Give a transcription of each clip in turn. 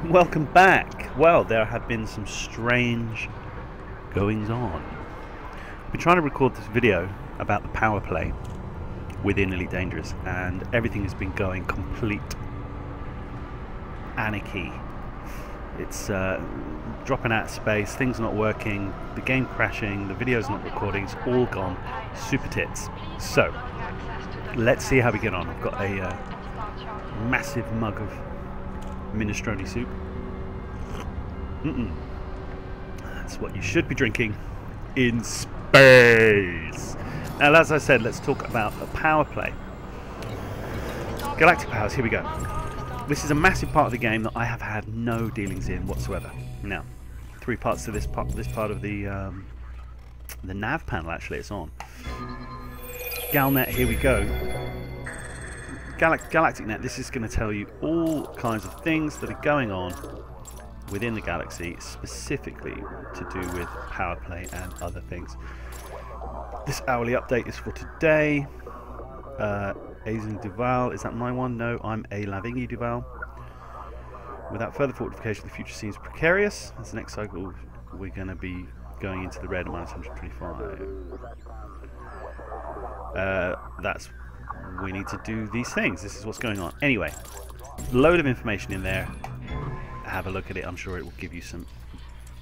Welcome back. Well, there have been some strange goings on. I've been trying to record this video about the power play within Elite Dangerous, and everything has been going complete anarchy. It's dropping out of space, things not working, the game crashing, the video's not recording, it's all gone super tits. So, let's see how we get on. I've got a massive mug of minestrone soup. That's what you should be drinking in space. Now, as I said, let's talk about the power play. Galactic powers, here we go. This is a massive part of the game that I have had no dealings in whatsoever. Now, three parts to this part of the nav panel. Actually, it's on Galnet. Here we go. Galactic Net. This is going to tell you all kinds of things that are going on within the galaxy, specifically to do with power play and other things. This hourly update is for today. Azing Duval, is that my one? No, I'm a Lavingi Duval. Without further fortification, the future seems precarious. As the next cycle, we're going to be going into the red at -125. We need to do these things. This is what's going on. Anyway, load of information in there. Have a look at it. I'm sure it will give you some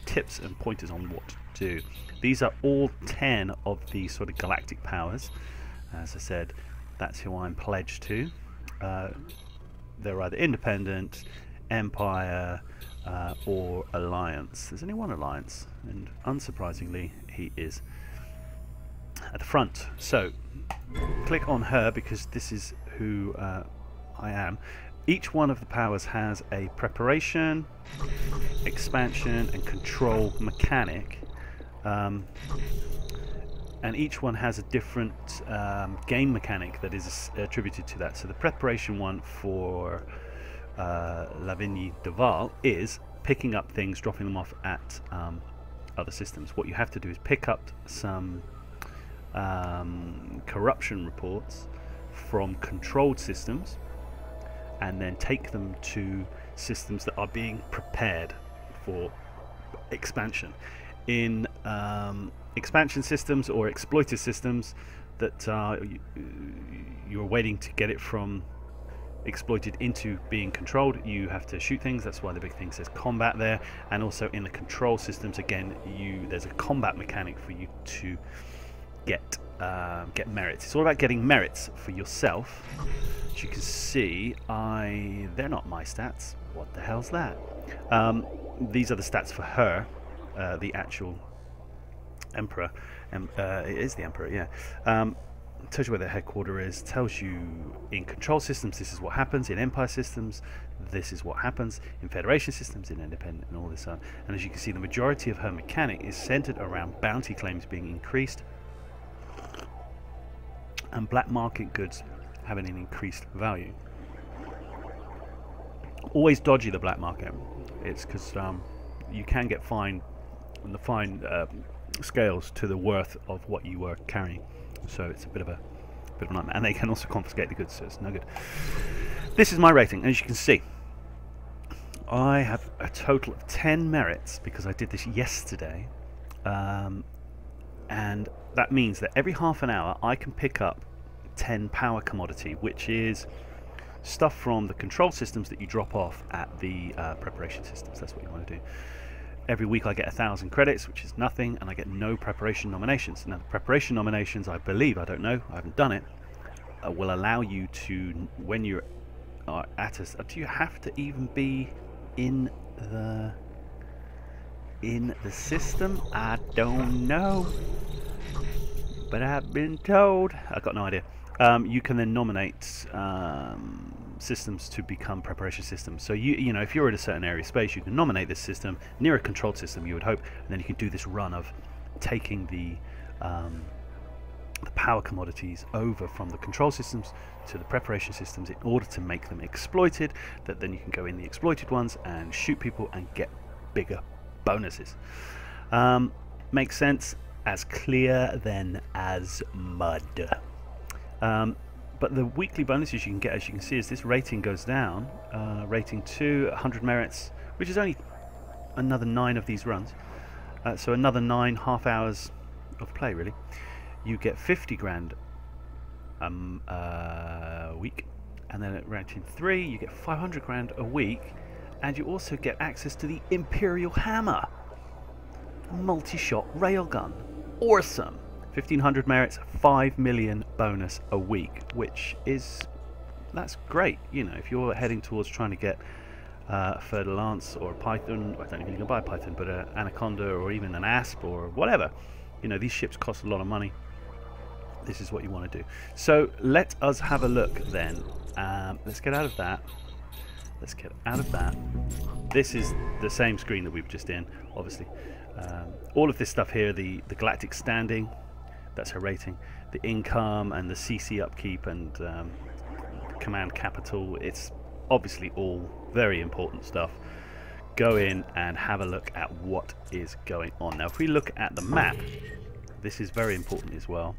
tips and pointers on what to do. These are all 10 of the sort of galactic powers. As I said, that's who I'm pledged to. They're either independent, empire, or alliance. There's only one alliance, and unsurprisingly, he is at the front. So, click on her because this is who I am. Each one of the powers has a preparation, expansion, and control mechanic. And each one has a different game mechanic that is attributed to that. So the preparation one for Lavigny Duval is picking up things, dropping them off at other systems. What you have to do is pick up some corruption reports from controlled systems and then take them to systems that are being prepared for expansion. In expansion systems or exploited systems that you're waiting to get it from exploited into being controlled, you have to shoot things. That's why the big thing says combat there. And also in the control systems, again, there's a combat mechanic for you to get merits. It's all about getting merits for yourself. As you can see, they're not my stats. What the hell's that? These are the stats for her, the actual Emperor. It is the Emperor, yeah. Tells you where the headquarter is. Tells you in control systems this is what happens. In Empire systems this is what happens. In Federation systems, in Independent, and all this. And as you can see, the majority of her mechanic is centered around bounty claims being increased and black market goods having an increased value. Always dodgy, the black market. It's because you can get fined, and the fine scales to the worth of what you were carrying. So it's a bit of a nightmare. And they can also confiscate the goods, so it's no good. This is my rating. As you can see, I have a total of 10 merits because I did this yesterday. And that means that every half an hour I can pick up 10 power commodity, which is stuff from the control systems that you drop off at the preparation systems. That's what you want to do. Every week I get 1,000 credits, which is nothing, and I get no preparation nominations. Now the preparation nominations, I believe, I don't know, I haven't done it, will allow you to, when you're at a, do you have to even be in the system? I don't know, but I've been told. I've got no idea. You can then nominate systems to become preparation systems. So you know, if you're in a certain area of space, you can nominate this system near a controlled system, you would hope, and then you can do this run of taking the power commodities over from the control systems to the preparation systems in order to make them exploited, that then you can go in the exploited ones and shoot people and get bigger bonuses. Makes sense, as clear then as mud. But the weekly bonuses you can get, as you can see, as this rating goes down, rating 2, 100 merits, which is only another 9 of these runs. So another 9 half hours of play, really. You get 50 grand a week, and then at ranking 3 you get 500 grand a week, and you also get access to the Imperial Hammer, a multi-shot railgun. Awesome. 1500 merits, 5 million bonus a week, which is, that's great. You know, if you're heading towards trying to get a Fer-de-Lance or a Python, I don't even think you can buy a Python, but an Anaconda or even an Asp or whatever, you know, these ships cost a lot of money. This is what you want to do. So let us have a look then. Let's get out of that. Let's get out of that. This is the same screen that we were just in, obviously. All of this stuff here, the galactic standing, that's her rating, the income and the CC upkeep and command capital, it's obviously all very important stuff. Go in and have a look at what is going on. Now if we look at the map, this is very important as well.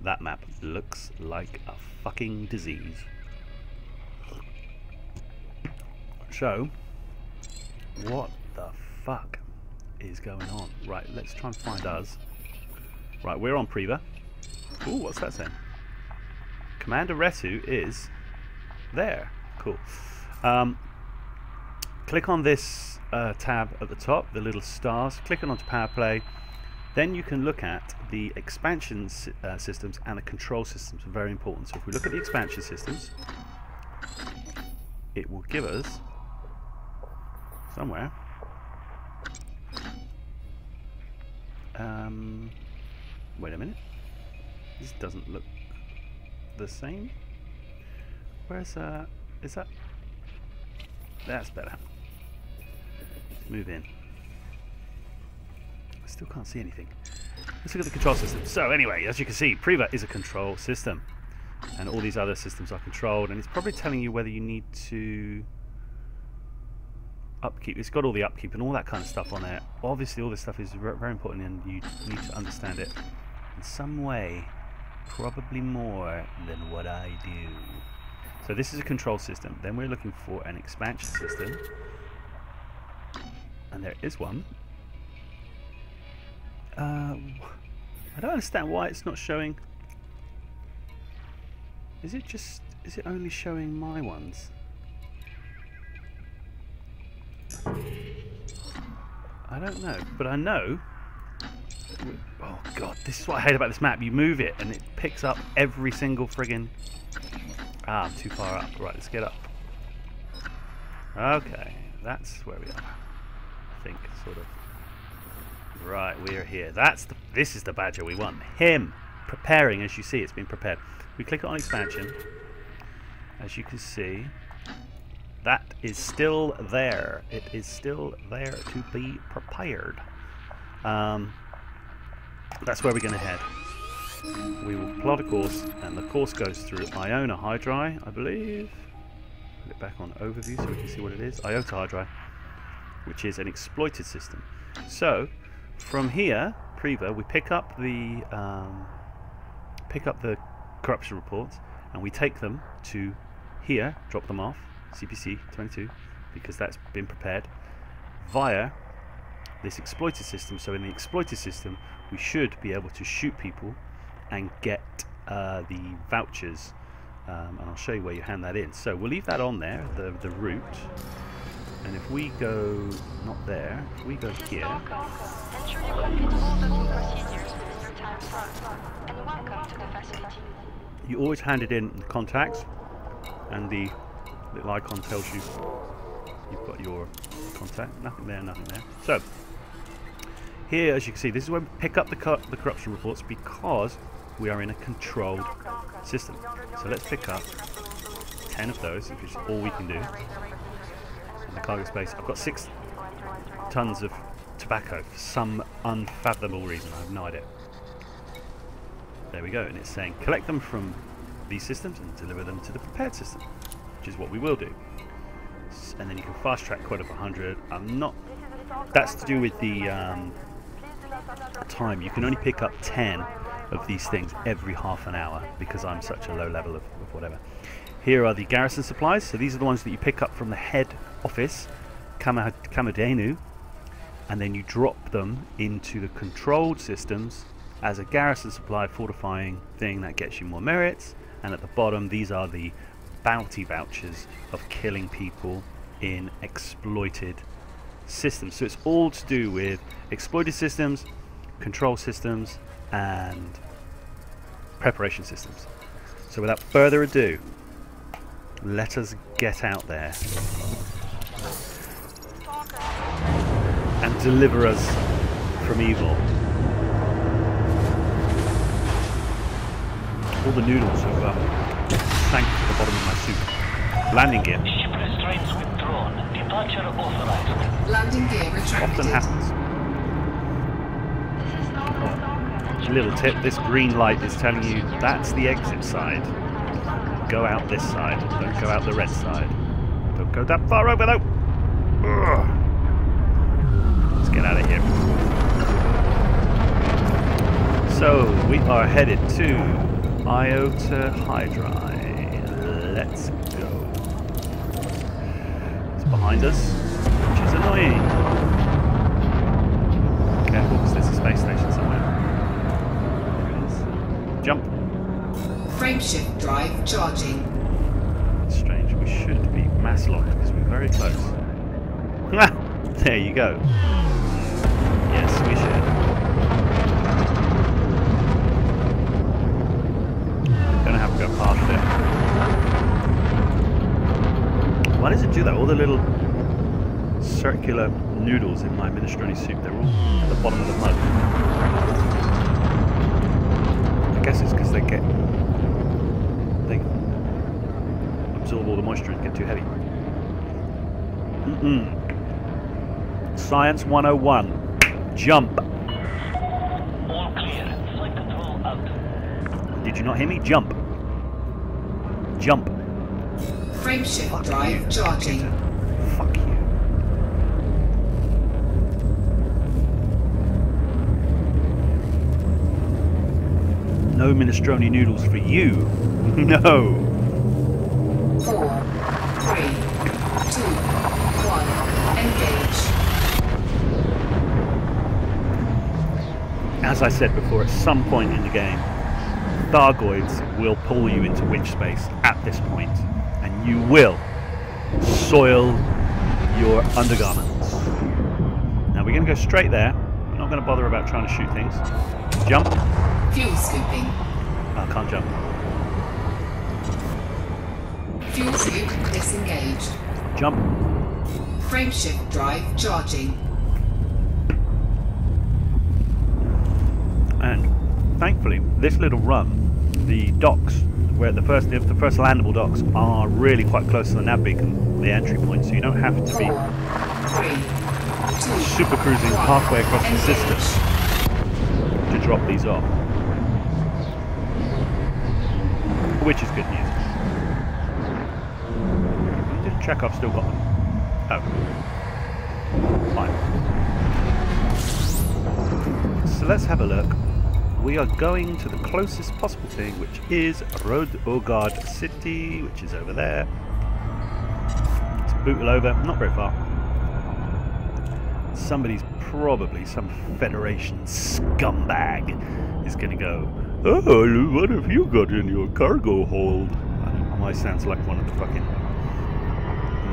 That map looks like a fucking disease. So, what the fuck is going on? Right, let's try and find us. Right, we're on Preva. Ooh, what's that saying? Commander Retu is there. Cool. Click on this tab at the top, the little stars. Click onto Powerplay. Then you can look at the expansion systems and the control systems. Very important. So if we look at the expansion systems, it will give us somewhere. Wait a minute. This doesn't look the same. Where's is that? That's better. Let's move in. I still can't see anything. Let's look at the control system. So anyway, as you can see, Preva is a control system, and all these other systems are controlled, and it's probably telling you whether you need to upkeep. It's got all the upkeep and all that kind of stuff on there. Obviously all this stuff is very important, and you need to understand it in some way, probably more than what I do. So this is a control system. Then we're looking for an expansion system, and there is one. I don't understand why it's not showing. Is it only showing my ones? I don't know, but I know. Oh god, this is what I hate about this map. You move it and it picks up every single friggin'. Ah, I'm too far up. Right, let's get up. Okay, that's where we are. I think, sort of. Right, we're here. This is the badger we want. Him preparing, as you see, it's been prepared. We click on expansion. As you can see, that is still there. It is still there to be prepared. That's where we're going to head. We will plot a course, and the course goes through Iona Hydri, I believe. Put it back on overview so we can see what it is. Iota Hydri, which is an exploited system. So, from here, Preva, we pick up the corruption reports, and we take them to here, drop them off, CPC 22, because that's been prepared, via this exploited system. So in the exploited system, we should be able to shoot people and get the vouchers, and I'll show you where you hand that in. So we'll leave that on there, the route, and if we go not there, if we go here, ensure you complete all booking procedures within your time slot, and welcome to the facility. you always hand it in the contacts, and the little icon tells you you've got your contact. Nothing there, nothing there. So here, as you can see, this is where we pick up the corruption reports, because we are in a controlled system. So let's pick up 10 of those, which is all we can do. In the cargo space, I've got 6 tons of tobacco for some unfathomable reason. I have no idea. There we go, and it's saying collect them from these systems and deliver them to the prepared system, which is what we will do. And then you can fast track quota for 100. I'm not. That's to do with the time. You can only pick up 10 of these things every half an hour, because I'm such a low level of whatever. Here are the garrison supplies. So these are the ones that you pick up from the head office Kamadenu, and then you drop them into the controlled systems as a garrison supply fortifying thing that gets you more merits. And at the bottom, these are the bounty vouchers of killing people in exploited systems. So it's all to do with exploited systems, control systems, and preparation systems. So without further ado, let us get out there and deliver us from evil. All the noodles have sank to the bottom of my soup. Landing gear. Ship restraints withdrawn. Departure authorized. Landing gear retracted. Often happens. This is Stalker. Little tip, this green light is telling you that's the exit side. Go out this side, don't go out the red side. Don't go that far over though. Ugh. Let's get out of here. So, we are headed to Iota Hydri. Let's go. It's behind us, which is annoying. Careful, because there's a space station somewhere. There it is. Jump. Frameshift drive charging. Strange, we should be mass locked because we're very close. There you go. Yes, we should. Gonna have to go past it. Why does it do that? All the little circular noodles in my minestrone soup, they're all at the bottom of the mug. I guess it's because they absorb all the moisture and get too heavy. Science 101. Jump. All clear. Flight control out. Did you not hear me? Jump. Jump. Frameshift drive charging. Fuck you. No minestrone noodles for you. No. 4, 3, 2, 1. Engage. As I said before, at some point in the game, Thargoids will pull you into winch space at this point, and you will soil your undergarments. Now we're going to go straight there. We're not going to bother about trying to shoot things. Jump. Fuel scooping. Oh, I can't jump. Fuel scoop disengaged. Jump. Frameshift drive charging. And thankfully, this little run, the docks, where the first landable docks are really quite close to the nav beacon, the entry point, so you don't have to be 4, 3, 2, super cruising 1. halfway across the Engage. system to drop these off. Which is good news. Just check I've still got them. Oh. Fine. So let's have a look. We are going to the closest possible thing, which is Road Ogard City, which is over there. Let's bootle over, not very far. Somebody's probably, some Federation scumbag is going to go, "Oh, what have you got in your cargo hold?" I don't know why it sounds like one of the fucking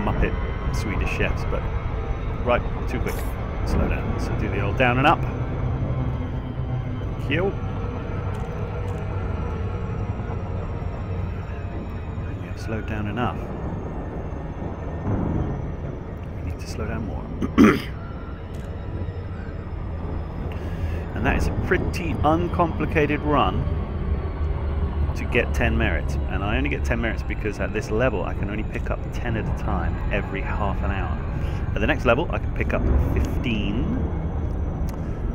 Muppet Swedish chefs, but right, too quick. Slow down. So do the old down and up. Thank you. We have slowed down enough. We need to slow down more. And that is a pretty uncomplicated run to get 10 merits. And I only get 10 merits because at this level I can only pick up 10 at a time every half an hour. At the next level I can pick up 15.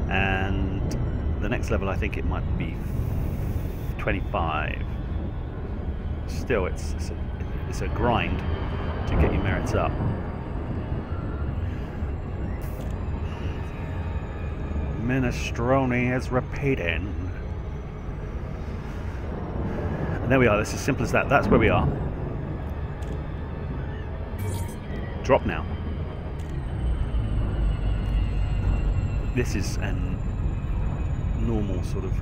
And the next level I think it might be 25. Still, it's a grind to get your merits up. Minestrone is repeating. And there we are, it's as simple as that. That's where we are. Drop now. this is an normal sort of.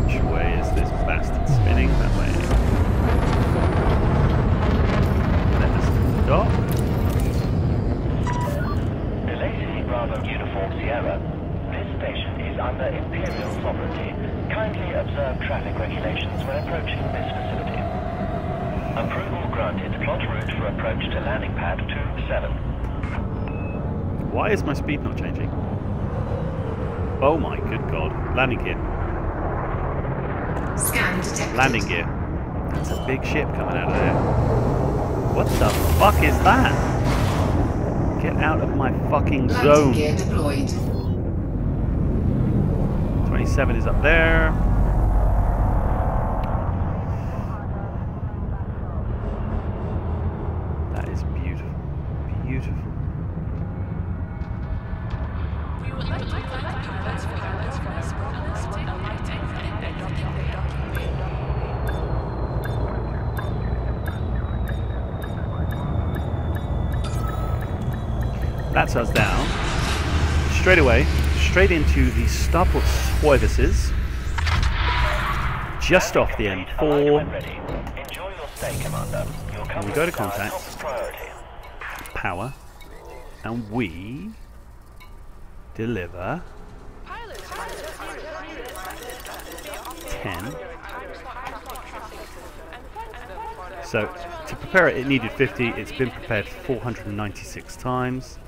Which way is this bastard spinning? That way. Let us stop. Belated Bravo Uniform Sierra. This station is under Imperial sovereignty. Kindly observe traffic regulations when approaching this facility. Approval granted. Plot route for approach to landing pad 27. Why is my speed not changing? Oh my good god. Landing gear. Scan detected. Landing gear. That's a big ship coming out of there. What the fuck is that? Get out of my fucking Landing zone. gear deployed. 27 is up there. That is beautiful. Beautiful. That's us down. Straight away, straight into the starport services. Just off the M4. Enjoy your stay, Commander. And we go to contact. Power. And we deliver 10. So to prepare it, it needed 50. It's been prepared 496 times.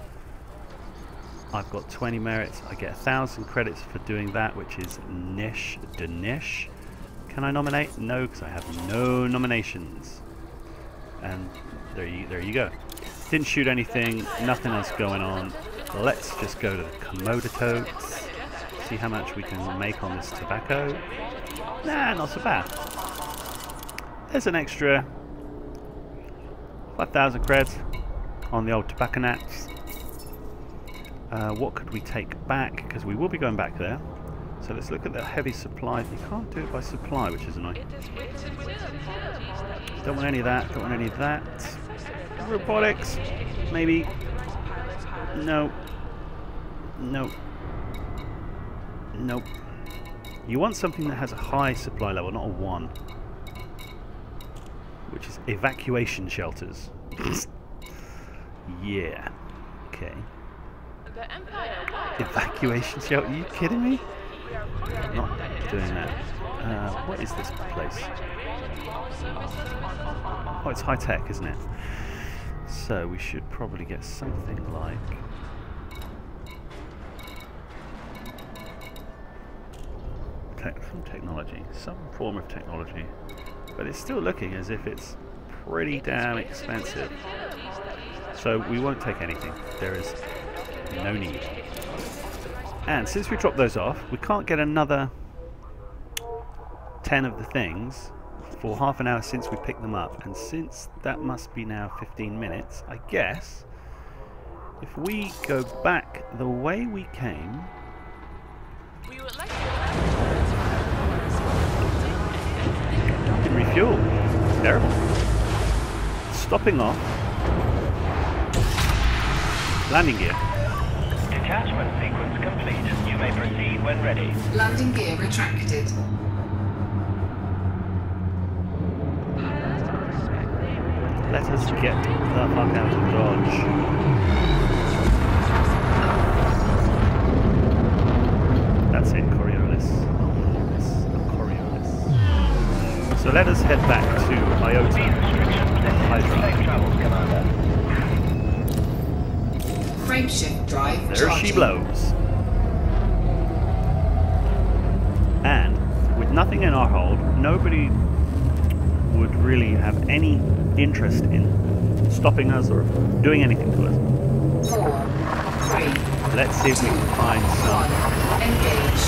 I've got 20 merits. I get 1,000 credits for doing that, which is niche de niche. Can I nominate? No, because I have no nominations. And there you go. Didn't shoot anything. Nothing else going on. Let's just go to the Commodito. See how much we can make on this tobacco. Nah, not so bad. There's an extra 5,000 creds on the old tobacco nats. What could we take back? Because we will be going back there. So let's look at the heavy supply. You can't do it by supply, which is annoying. Don't want any of that. Don't want any of that. Robotics. Maybe. No. Nope. Nope. You want something that has a high supply level, not a 1. Which is evacuation shelters. Yeah. Okay. Evacuation shelter? Are you kidding me? Not doing that. What is this place? Oh, it's high tech, isn't it? So we should probably get something like some technology, some form of technology, but it's still looking as if it's pretty damn expensive. So we won't take anything. There is no need. And since we dropped those off, we can't get another 10 of the things for half an hour since we picked them up. And since that must be now 15 minutes, I guess if we go back the way we came, refuel. Terrible. Stopping off. Landing gear. Detachment sequence complete. You may proceed when ready. Landing gear retracted. Let us get the fuck out of Dodge. That's it, Coriolis. So let us head back to Iota Hydra. Frameshift drive There charging. she blows. And with nothing in our hold, nobody would really have any interest in stopping us or doing anything to us. 4, 3. Let's see if we can find some Engage.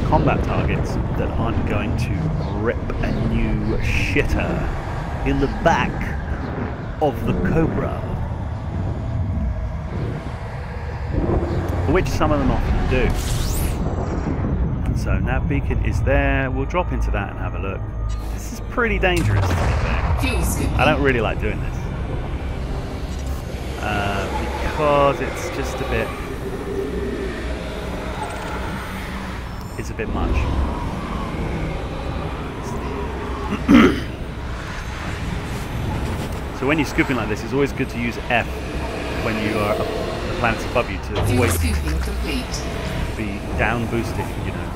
combat targets that aren't going to rip a new shitter in the back of the Cobra. Which some of them often do. So nav beacon is there. We'll drop into that and have a look. This is pretty dangerous, to be fair. Fuel scooping. I don't really like doing this. because it's just a bit. It's a bit much. So when you're scooping like this, it's always good to use F when you are the planets above you to Fuel always scooping complete. be down boosting, you know.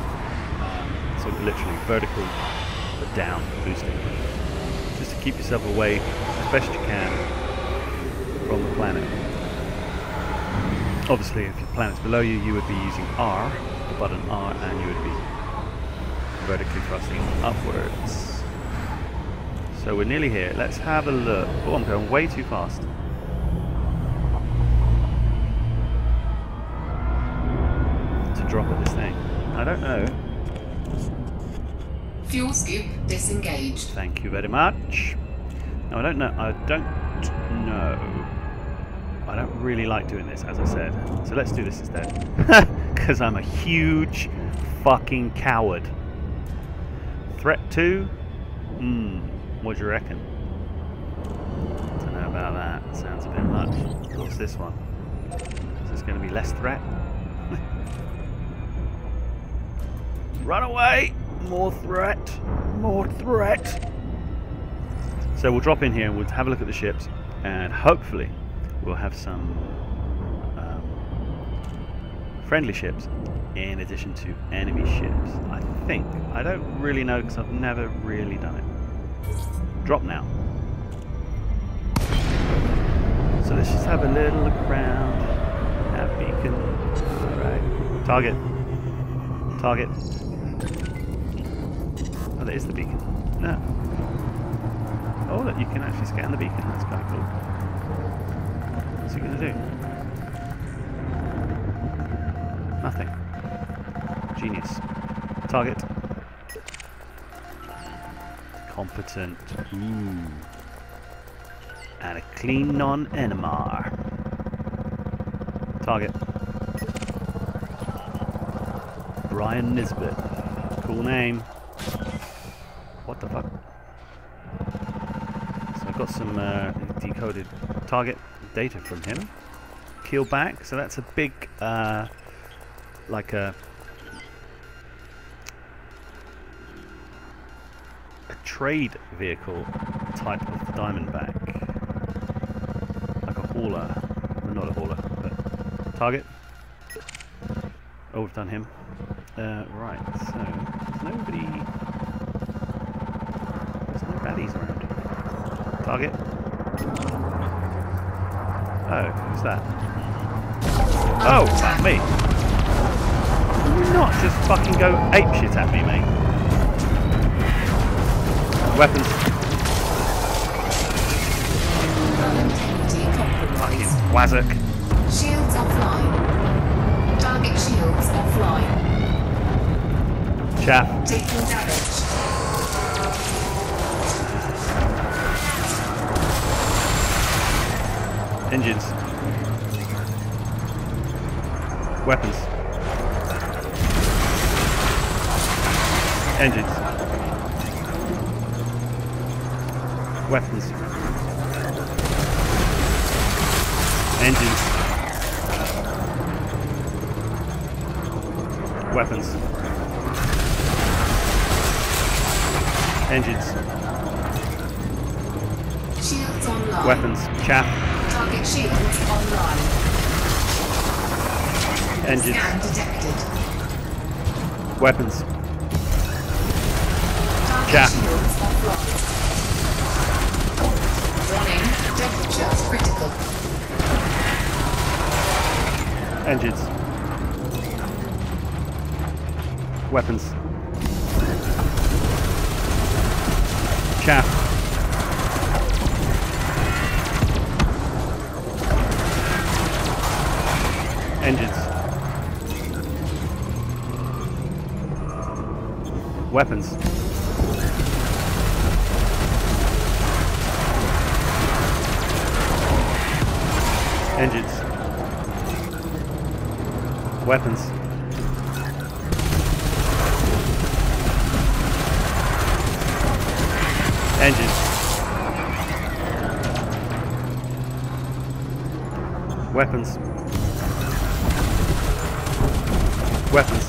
So literally vertical but down boosting. Just to keep yourself away as best you can from the planet. Obviously if your planet's below you, you would be using R, the button R, and you would be vertically thrusting upwards. So we're nearly here. Let's have a look. Oh, I'm going way too fast. To drop at this thing. I don't know. Fuel scoop disengaged. Thank you very much. No, I don't know. I don't know. I don't really like doing this, as I said. So let's do this instead. Because I'm a huge fucking coward. Threat 2? What do you reckon? Don't know about that. Sounds a bit much. What's this one? Is this going to be less threat? Run away! More threat! More threat! So we'll drop in here and we'll have a look at the ships, and hopefully we'll have some friendly ships in addition to enemy ships. I think. I don't really know because I've never really done it. Drop now. So let's just have a little look around. That beacon. Alright. Target. Target. Oh, that is the beacon. No. Oh, look, you can actually scan the beacon. That's kind of cool. What's it going to do? Nothing. Genius. Target. Competent. Ooh. And a clean non-NMR. Target. Brian Nisbet. Cool name. What the fuck? So I've got some decoded target data from him. Keel back. So that's a big, like a trade vehicle type of Diamondback. Like a hauler. Well, not a hauler, but target. Oh, we've done him. Right, so there's nobody. There's no baddies around. Target. Oh, who's that? Oh, that's me. Can you not just fucking go apeshit at me, mate? Weapons. Fucking wazzock. Shields offline. Target shields offline. Chaff. Taking damage. Engines. Weapons. Engines. Weapons. Engines. Weapons. Engines. Shields online. Weapons. Chaff. Target shields online. Engines. Scan detected. Weapons. Target Chaff. shields offline. Warning, temperature critical. Engines. Weapons. Chaff. Engines. Weapons. Engines. Weapons. Engines. Weapons. Weapons.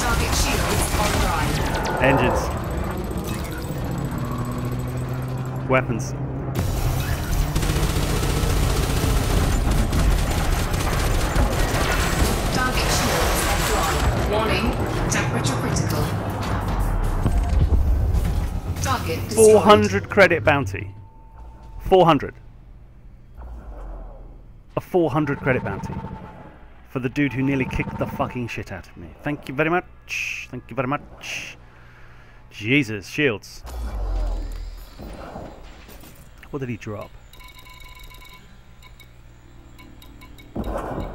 Target shields online. Engines. Weapons. Target shields offline. Warning, temperature critical. Target destroyed. 400 credit bounty. 400. A 400 credit bounty. For the dude who nearly kicked the fucking shit out of me. Thank you very much. Thank you very much. Jesus, shields. What did he drop? A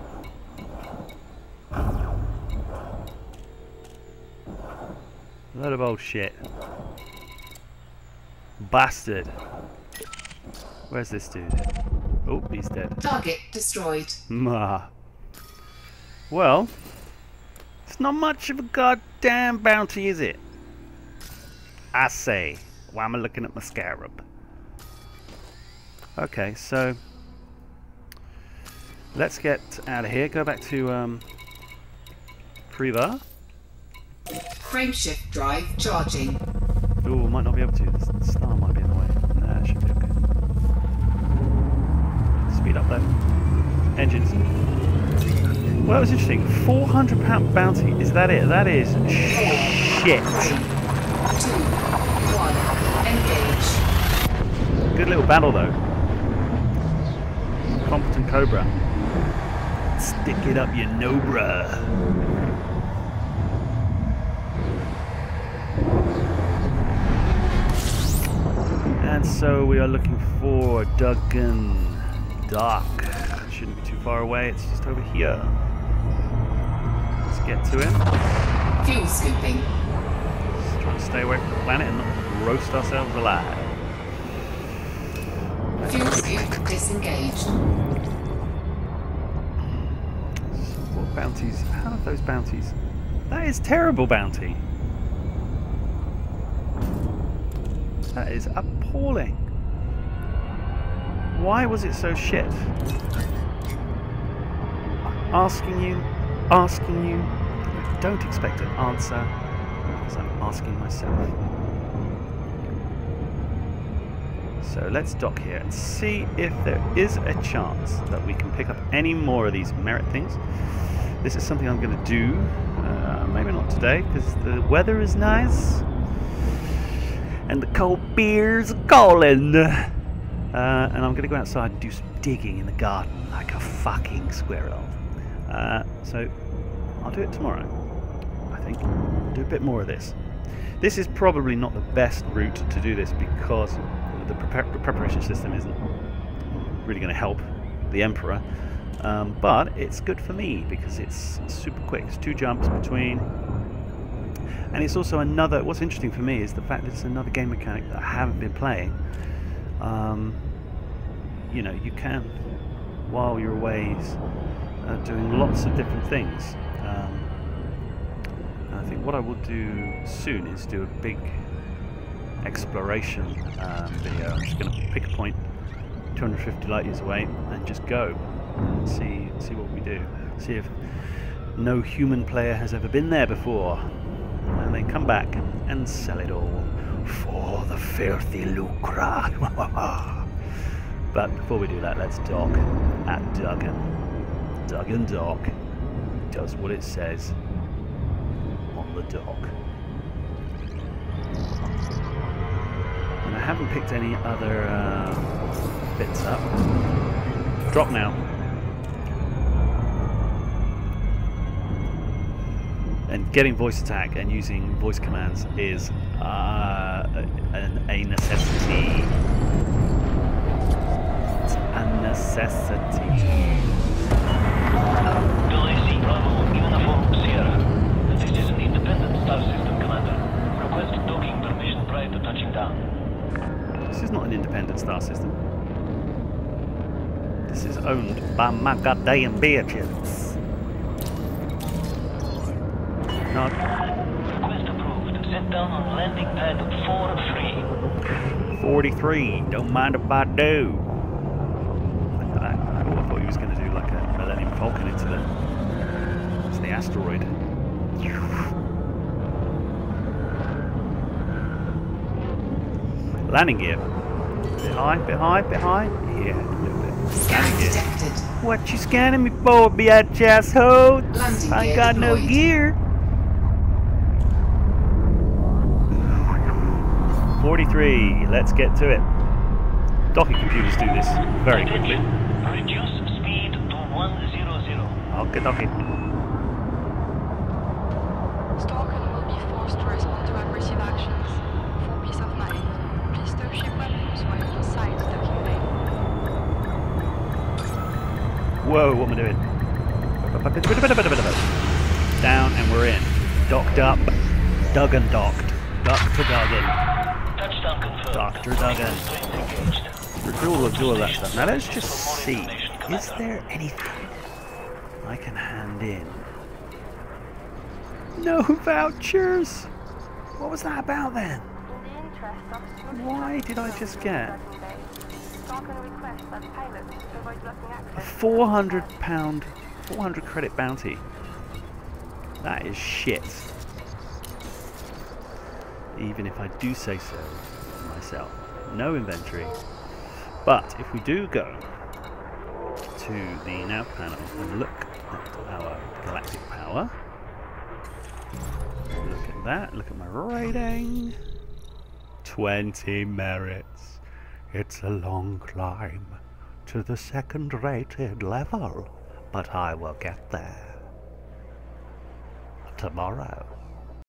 load of old shit. Bastard. Where's this dude? Oh, he's dead. Target destroyed. Mah. Well, it's not much of a goddamn bounty, is it? I say. Why am I looking at my scarab? Okay, so let's get out of here. Go back to Priva. Frameshift drive charging. Oh, might not be able to. The star might be in the way. Nah, should be okay. Speed up though. Engines. Well, that was interesting. £400 bounty. Is that it? That is shit. 3, 2, 1. Engage. Good little battle though. Competent Cobra. Stick it up, you Nobra. And so we are looking for Duggan Dock. Shouldn't be too far away. It's just over here. Let's get to him. Fuel scooping. Just trying to stay away from the planet and not roast ourselves alive. Fuel scoop disengaged. What bounties? How are those bounties? That is terrible bounty. That is appalling. Why was it so shit? Asking you. I don't expect an answer because I'm asking myself. So let's dock here and see if there is a chance that we can pick up any more of these merit things. This is something I'm going to do. Maybe not today because the weather is nice. And the cold beer's calling. And I'm going to go outside and do some digging in the garden like a fucking squirrel. So I'll do it tomorrow, I think. Do a bit more of this. This is probably not the best route to do this because the preparation system isn't really going to help the Emperor. But it's good for me because it's super quick. It's 2 jumps between. And it's also another, what's interesting for me is the fact that it's another game mechanic that I haven't been playing. You know, you can, while you're away, doing lots of different things. And I think what I will do soon is do a big exploration video. I'm just going to pick a point 250 light years away and just go and see what we do. See if no human player has ever been there before. And then come back and sell it all for the filthy lucre. But before we do that, let's dock at Duggan. Duggan Dock does what it says on the dock. And I haven't picked any other bits up. Drop now. And getting voice attack and using voice commands is a necessity. It's a necessity. Delay Bravo, Uniform Sierra. This is an independent star system, Commander. Request docking permission prior to touching down. This is not an independent star system. This is owned by my goddamn bitches. Not. Request approved. Set down on landing pad 4-3. 43, don't mind if I do. Look at that. Oh, I thought he was going to do like a Millennium Falcon into the asteroid. Landing gear. Bit high, bit high, bit high. Yeah, a little bit. Scan Landing gear. detected. What you scanning me for, bitch asshole? Landing I ain't gear got no deployed. gear. 43. Let's get to it. Docking computers do this very quickly. Reduce speed to 100. Okay, docking. Stalker will be forced to respond to aggressive actions. For peace of mind, please stow ship weapons while inside the docking bay. Whoa, what am I doing? Down and we're in. Docked up. Duggan docked. Duck to Duggan. Touchdown confirmed. Dr. Duggan. We'll do all that stuff. Now let's just see. Is there anything I can hand in? No vouchers! What was that about then? In the interest of Why did I just get Stalker requests that pilots avoid blocking a access. £400, 400 credit bounty? That is shit. Even if I do say so myself. No inventory. But if we do go to the nav panel and look at our galactic power, look at that, look at my rating. 20 merits. It's a long climb to the second rated level, but I will get there tomorrow.